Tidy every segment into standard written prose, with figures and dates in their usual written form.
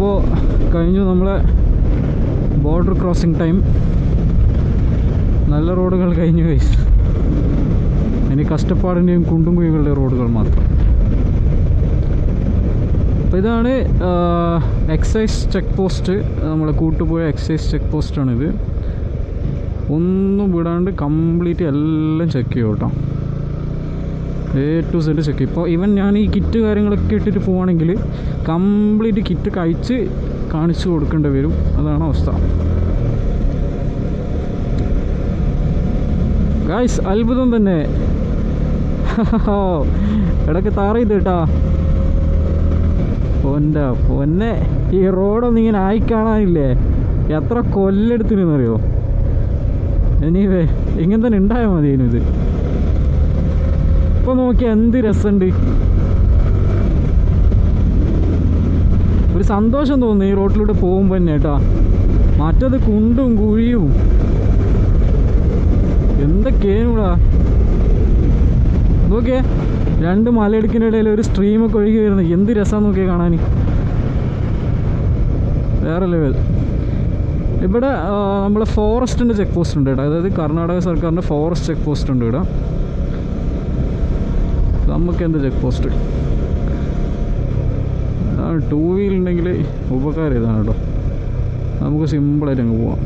അപ്പോൾ കഴിഞ്ഞു നമ്മളെ ബോർഡർ ക്രോസിംഗ് ടൈം. നല്ല റോഡുകൾ കഴിഞ്ഞു ഗൈസ്. ഇനി കഷ്ടപ്പാടിൻ്റെയും കുണ്ടും കുഴികളുടെ റോഡുകൾ മാത്രം. അപ്പോൾ ഇതാണ് എക്സൈസ് ചെക്ക് പോസ്റ്റ്. നമ്മളെ കൂട്ടുപോയ എക്സൈസ് ചെക്ക് പോസ്റ്റാണിത്. ഒന്നും വിടാണ്ട് കംപ്ലീറ്റ് എല്ലാം ചെക്ക് ചെയ്യും കേട്ടോ. A to Z check. ഇപ്പോൾ ഈവൻ ഞാൻ ഈ കിറ്റ് കാര്യങ്ങളൊക്കെ ഇട്ടിട്ട് പോവുകയാണെങ്കിൽ കംപ്ലീറ്റ് കിറ്റ് കഴിച്ച് കാണിച്ചു കൊടുക്കേണ്ടി വരും. അതാണ് അവസ്ഥ ഗൈസ്. അത്ഭുതം തന്നെ. ഇടയ്ക്ക് താറയത് കേട്ടാ. പൊന്നെ ഈ റോഡൊന്നും ഇങ്ങനെ ആയി കാണാനില്ലേ? എത്ര കൊല്ലെടുത്തിരുന്നറിയോ? എനിവേ ഇങ്ങനെ തന്നെ ഉണ്ടായാൽ മതി. ഇത് ഇപ്പോൾ നോക്കിയാൽ എന്ത് രസമുണ്ട്. ഒരു സന്തോഷം തോന്നുന്നു ഈ റോഡിലൂടെ പോകുമ്പോൾ തന്നെ കേട്ടോ. മറ്റത് കുണ്ടും കുഴിയും എന്തൊക്കെയാണൂടാ. നോക്കിയേ, രണ്ട് മലയിടുക്കിനിടയിൽ ഒരു സ്ട്രീമൊക്കെ ഒഴുകി വരുന്നത്. എന്ത് രസമാണ് നോക്കിയാൽ കാണാൻ. വേറെ ലെവൽ. ഇവിടെ നമ്മളെ ഫോറസ്റ്റിൻ്റെ ചെക്ക് പോസ്റ്റ് ഉണ്ട് കേട്ടോ. അതായത് കർണാടക സർക്കാരിൻ്റെ ഫോറസ്റ്റ് ചെക്ക് പോസ്റ്റ് ഉണ്ട് ഇവിടെ. നമുക്ക് എന്ത് ചെക്ക് പോസ്റ്റ്? ടൂ വീൽ ഉണ്ടെങ്കിൽ ഉപകാരം ഇതാണ് കേട്ടോ. നമുക്ക് സിമ്പിളായിട്ട് അങ്ങ് പോവാം.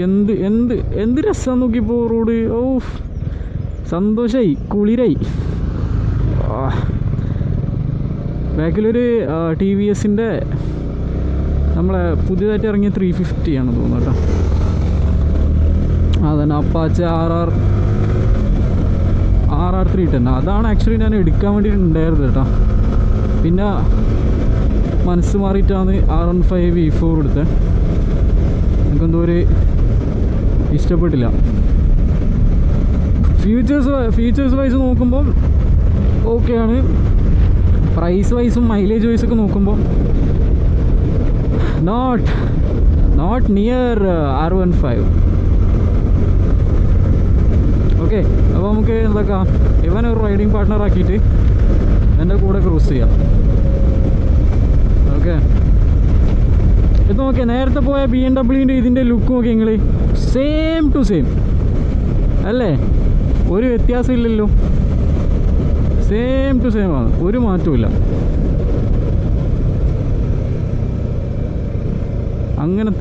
എന്ത് എന്ത് എന്ത് രസം നോക്കിയപ്പോൾ റോഡ്. ഓ സന്തോഷമായി, കുളിരായി. ബാക്കിലൊരു TVSൻ്റെ നമ്മളെ പുതിയതായിട്ട് ഇറങ്ങിയ 350 ആണ് തോന്നുന്നു കേട്ടോ. അതന്നെ അപ്പാച്ച് RR 310. അതാണ് ആക്ച്വലി ഞാൻ എടുക്കാൻ വേണ്ടിയിട്ടുണ്ടായിരുന്നത് കേട്ടോ. പിന്നെ മനസ്സ് മാറിയിട്ടാണ് R15 V4 എടുത്തത്. എനിക്കെന്തോ ഒരു ഇഷ്ടപ്പെട്ടില്ല. ഫീച്ചേഴ്സ് വൈസ് നോക്കുമ്പോൾ ഓക്കെയാണ്. പ്രൈസ് വൈസും മൈലേജ് വൈസൊക്കെ നോക്കുമ്പോൾ നോട്ട് നിയർ R15. ഓക്കെ, അപ്പോൾ നമുക്ക് എന്താക്കാം, ഇവനൊരു റൈഡിങ് പാർട്ട്ണർ ആക്കിയിട്ട് എൻ്റെ കൂടെ ക്രൂസ് ചെയ്യാം. ഓക്കെ, ഇത് നോക്കിയാൽ നേരത്തെ പോയ BMW ഇതിൻ്റെ ലുക്ക് നോക്കി നിങ്ങൾ. സെയിം ടു സെയിം അല്ലേ? ഒരു വ്യത്യാസമില്ലല്ലോ. സെയിം ടു സെയിം ആണ്, ഒരു മാറ്റമില്ല. അങ്ങനത്തെ